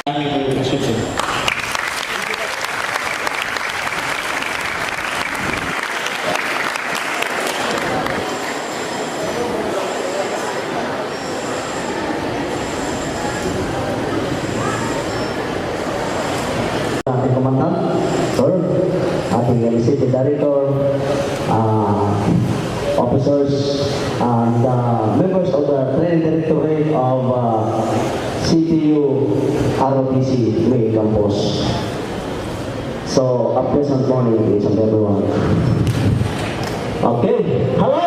Ating komandan, sir, ating city director, officers, and members of the training directorate of CTU ROTC May Campus. So, a pleasant morning, ladies and everyone. Okay, hello!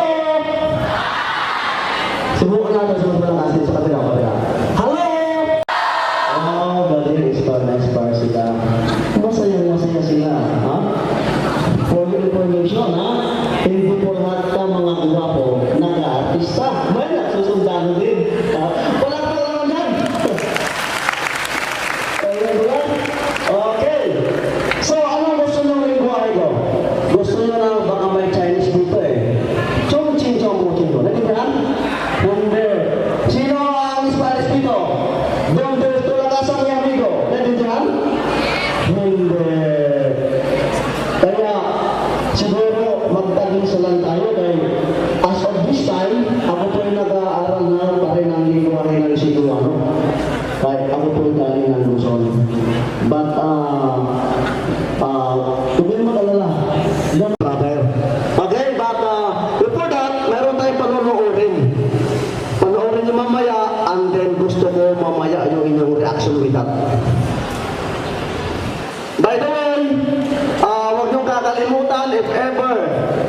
Subukan natin natin sa kabila. Hello! Oh, galing, inspire sila. Masaya sila, ha? For your information, ha? Hindi po lahat ka mga guwapo nag-aartista. May nagsusundan din. Wala ka naman yan. Okay. So, ano gusto nyo rin ko? Gusto nyo na baka may Chinese dito eh. Chong-ching. Nagigihan? Hindi. Sino ang Spanish dito? Donde esto la casa mi amigo? Nagigihan? Hindi. Kaya, siguro magtagisa lang tayo kay as of this time, ako po yung nag-aaral na pa rin ang lingwahe ng Cebuano. Kahit ako po yung galing ng Luzon. But, huwag mo mag-alala. Brother. Okay, but before that, meron tayong panonoorin. Panoorin niyo mamaya, and then gusto ko mamaya yung inyong reaction with that. By the way, huwag niyong kakalimutan, if ever,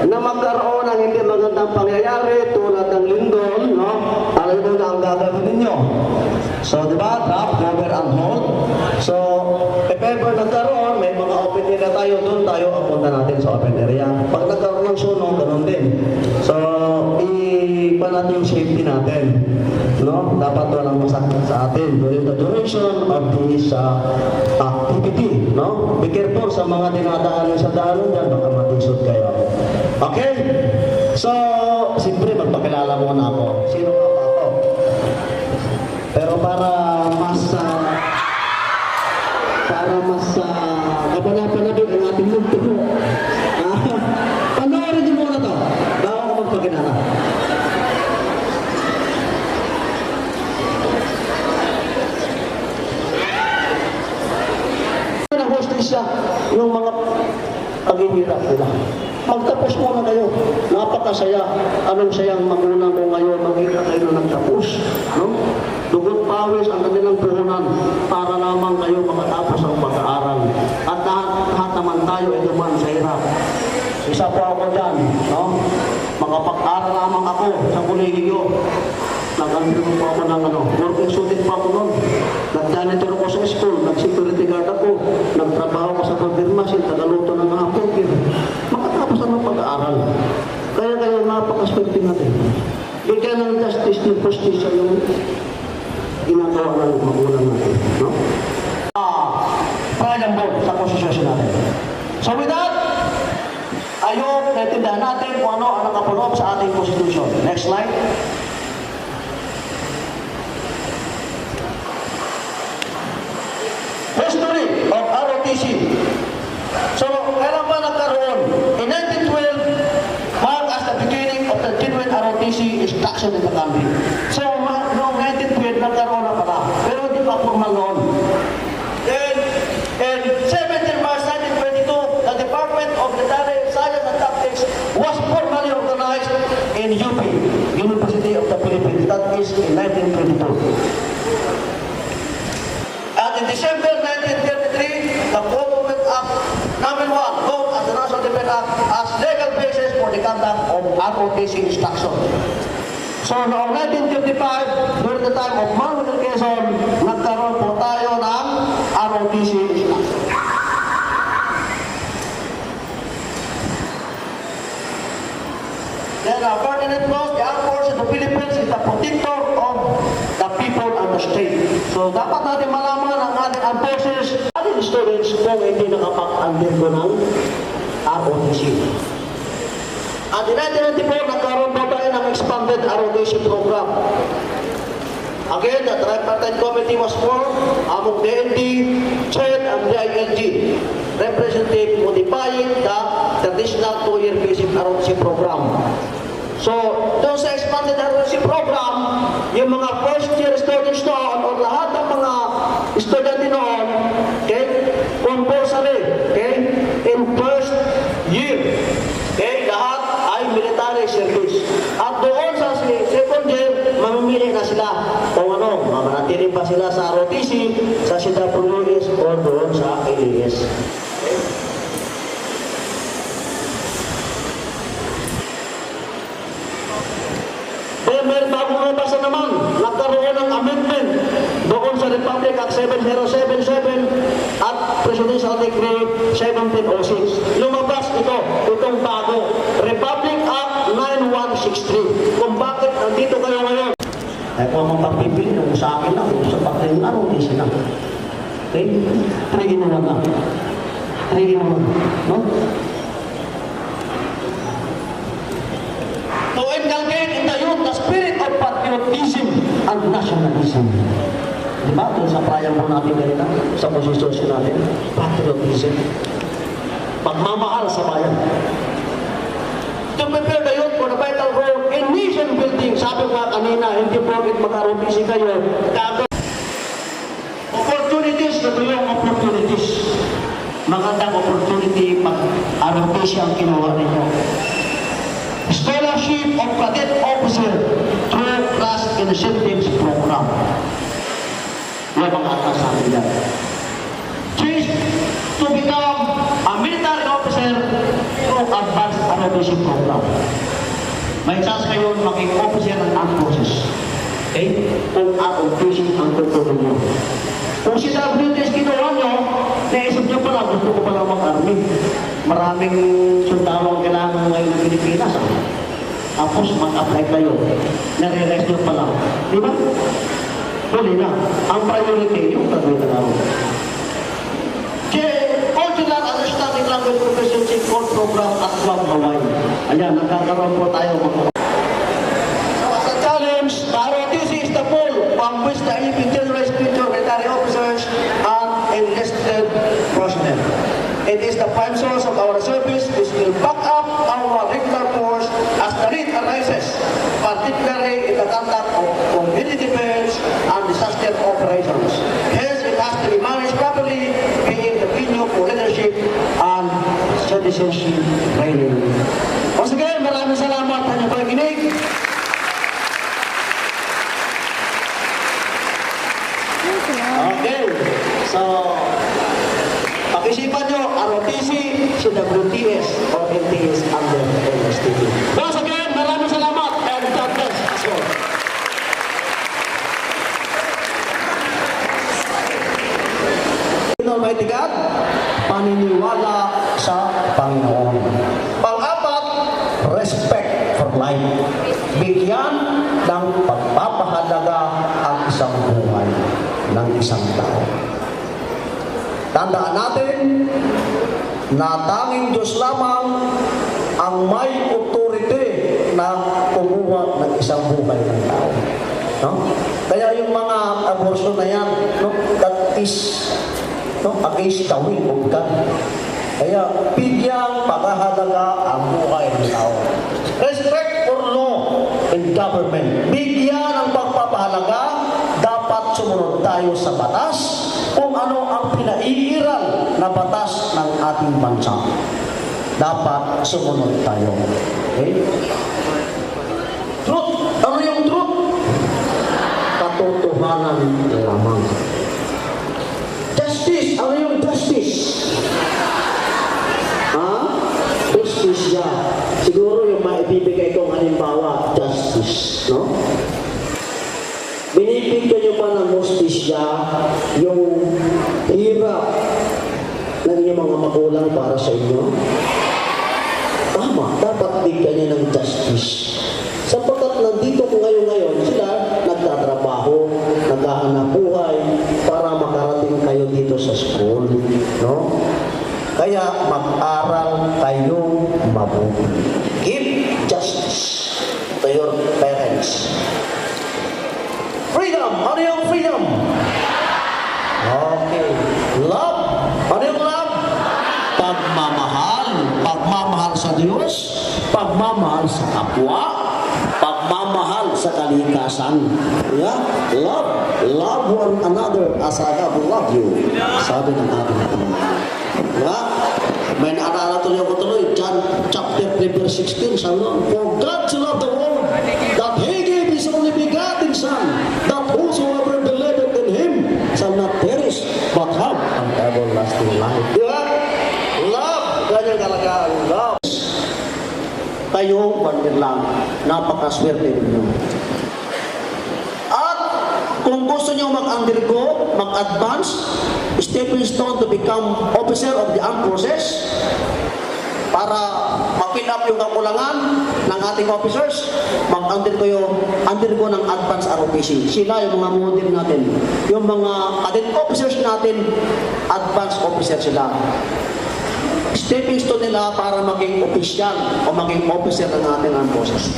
na magkaroon ng hindi magandang pangyayari tulad ng lindol, no? Alam mo na ang gagawin ninyo. So, di ba? Drop, cover, and hold. So, if ever nagkaroon, may mga open area tayo, doon tayo apunta natin sa open area. Pag nagkaroon ng sunog, ganun din. So, ipa natin yung safety natin. No? Dapat walang masakit sa atin during the duration of this activity. No? Be careful sa mga dinadaanan sa daanan dyan, baka matisod kayo. Okay? So, siyempre, magpakilala muna ako. Sino ka ba ako? Pero para mas kapanapanabig ang ating mundo. Panoorin niyo muna to bago ako magpakilala. Siya, yung mga paghihirap nila. Magtapos muna kayo. Napakasaya. Anong sayang maguna mo ngayon, maghirap kayo na nagtapos. No? Dugot pawis ang kanilang puhunan para lamang kayo makatapos ang pag-aaral. At lahat naman tayo ay duman sa hirap. Isa po ako dyan. No? Makapag-aral lamang ako sa kolehiyo. Nag-andro po ako ng working student pa ako noon. Nag-janitor ako sa school, nag-security guard ako, nagtrabaho ako sa pag-firmasin, tagaluto ng mga hamburger. Makatapos ang pag-aaral. Kaya napaka-swerte natin. Bigyan ng justice ng postisya yung ginagawa ng magulang natin. No? Pride and board sa konstitusyon natin. So with that, ayun, natindahan natin kung ano ang nakapulong sa ating konstitusyon. Next slide. History of ROTC. So, kailan ba nagkaroon? In 1912, marked as the beginning of the genuine ROTC instruction in the country. So, noong 1912, nagkaroon na pala. Pero hindi pa formal noon. Then, in 17 March 1922, the Department of Military Science and Tactics was formally organized in UP, University of the Philippines. That is in 1922. At in December 1933, the Commonwealth Act Number 1, known as the National Defense Act, as legal basis for the conduct of ROTC instruction. So, noong 1955, during the time of Manuel Quezon, nagkaroon po tayo ng ROTC instruction. Then, Ferdinand Cruz, the Armed Forces of the Philippines is the protector of the people and the state. So, dapat natin malaman ang ating armed forces, ating students kung hindi nakapag-undergo ng ROTC. At in 1994, nagkaroon po tayo ng expanded ROTC program. Again, the tripartite committee was formed among DND, CHED, and DILG, representing modifying the traditional 2-year basic ROTC program. So, doon sa expanded ROTC program, yung mga first-year students noon, o lahat ng mga estudyante noon, okay, compulsory, okay, in first year, okay, lahat ay military service. At doon sa second year, mamimili na sila kung ano, mamanatili pa sila sa ROTC, sa CWS, o doon sa AAS. May bagong nabasa naman, nagkaroon ng amendment doon sa Republic Act 7077 at Presidential Decree 1706. Lumabas itong bago, Republic Act 9163. Kung bakit nandito kayo ngayon? Eh kung ang pagpipili kung sa akin lang, kung sa pagpipili lang, hindi sila. Okay? 3 in 1 lang. 3 in 1. No? To inculcate in the youth the spirit of patriotism and nationalism. Diba? Doon sa prayer mo natin kanina, sa posisyon natin, patriotism. Pagmamahal sa bayan. To prepare the youth for the vital role in nation building. Sabi ko kanina, hindi porket mag-ROTC kayo, opportunities, nagulong opportunities. Magandang opportunity pag ROTC ang kinuha ninyo. Scholarship of Cadet Officer through Class Incentives Program. Yung mga atas sa atin yan. Change to become a military officer through Advanced ROTC Program. May chance kayo maging officer ng armed forces. Okay? Kung ROTC ang tutulong nyo. Kung si WTS kinuha nyo, naisip nyo pala, gusto ko pala mag-army. Maraming sundalo ang kailangan ngayon ng Pilipinas. Tapos mag-apply kayo. Nare-realize nyo pala. Di ba? Huli na. Ang priority yung gagawin na namin. Cultural Understanding Language Proficiency Code Program at Club Hawaii. Ayan, nagkakaroon po tayo mga. So as a challenge, the ROTC is the pool from which the IEP generates future military officers and enlisted personnel. It is the prime source of our service which will back up our regular force as the need arises, particularly in the conduct of community defense and disaster operations. Hence, it has to be managed properly, being the venue for leadership and citizenship training. Once again, maraming salamat sa inyong pakikinig. Okay, so pakisipan nyo, ROTC, CWTS, or LTS under LSTP. Once again, maraming salamat and God bless us all. Almighty God, paniniwala sa Panginoon. Pang-apat, respect for life. Bigyan ng pagpapahalaga ang isang buhay ng isang tao. Tandaan natin na tanging Diyos lamang ang may authority na kumuha ng isang buhay ng tao. No? Kaya yung mga abortion na yan, no? That is against the will of God. Kaya bigyang paghahalaga ang buhay ng tao. Respect for law in government. Bigyan ng pagpapahalaga, dapat sumunod tayo sa batas kung ano ang pinaiiral na batas ng ating bansa. Dapat sumunod tayo. Okay? Truth. Ano yung truth? Katotohanan lamang. Justice. Ano yung justice? Ha? Justice ya. Siguro yung maibibigay kong halimbawa, justice. No? Binibigyan nyo pa ng justisya yung hirap ng inyong mga magulang para sa inyo. Tama, dapat bigyan nyo ng justice. Sapagkat nandito ko ngayon, sila nagtatrabaho, naghahanap buhay para makarating kayo dito sa school. No? Kaya mag-aral kayo mabuti. Give justice to your parents. Freedom! Freedom. Ano yung freedom? Okay. Love. Ano yung love? Pagmamahal. Pagmamahal sa Diyos. Pagmamahal sa kapwa. Pagmamahal sa kalikasan. Yeah? Love. Love one another as I have loved you. Sabi ng ating Panginoon. Yeah? May naalala tuloy ako tuloy. John chapter 3 verse 16. Sabi mo, for God so loved the world that He gave His only begotten Son, that whosoever believeth in Him shall not perish, but have an everlasting life. Di ba? Love. Ganyan talaga ang love. Kayo, bandir lang. Napakaswerte ninyo. At kung gusto nyo mag-undergo, mag-advance, stepping stone to become officer of the armed forces, para ma-fill up yung kakulangan ng ating officers, mag-undergo ng advance ROTC. Sila yung mga model natin. Yung mga cadet officers natin, advance officer sila. Stepping stone nila para maging official o maging officer ng ating armed forces.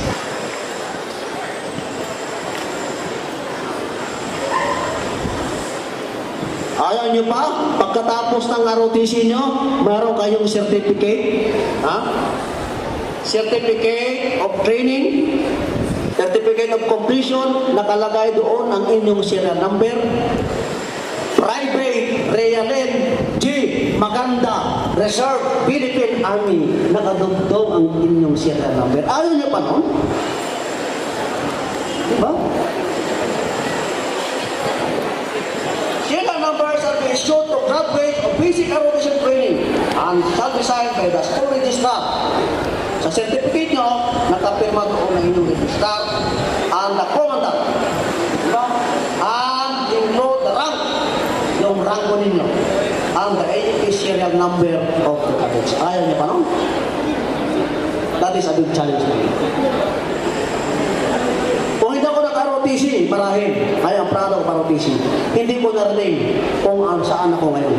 Ayaw nyo pa, pagkatapos ng ROTC nyo, meron kayong certificate, certificate of training, certificate of completion, nakalagay doon ang inyong serial number, Private Realen G. Maganda, Reserve Philippine Army, nakadugtong ang inyong serial number. Ayaw nyo pa nun? Diba? Serial numbers are being issued to graduates of basic aerovision training and shall be signed by the school registrar. Sa certificate nyo, nakapirma doon ng inyong registrar and the commandant. Diba? And include the rank, yung rango ninyo, and the AEP serial number of the cadets. Ayaw niyo pa no? That is a big challenge to me. Kung hindi ako nag-ROTC, marahil, I am proud of ROTC. Hindi ko narinig kung saan ako ngayon.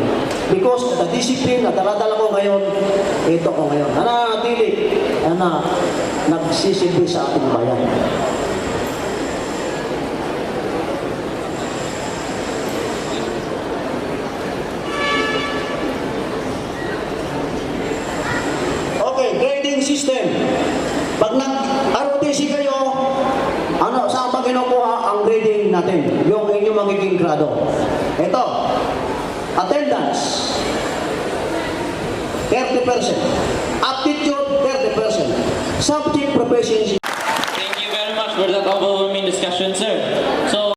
Because the discipline na daladala ko ngayon, ito ko ngayon. Nananatili, nagsisilbi sa ating bayan. Okay, grading system. Pag nag-ROTC kayo, saan ba kinukuha ang grading natin? Yung inyong magiging grado. Ito, attendance, 30%. Aptitude, 30%. Subject proficiency. Thank you very much for that overwhelming discussion, sir.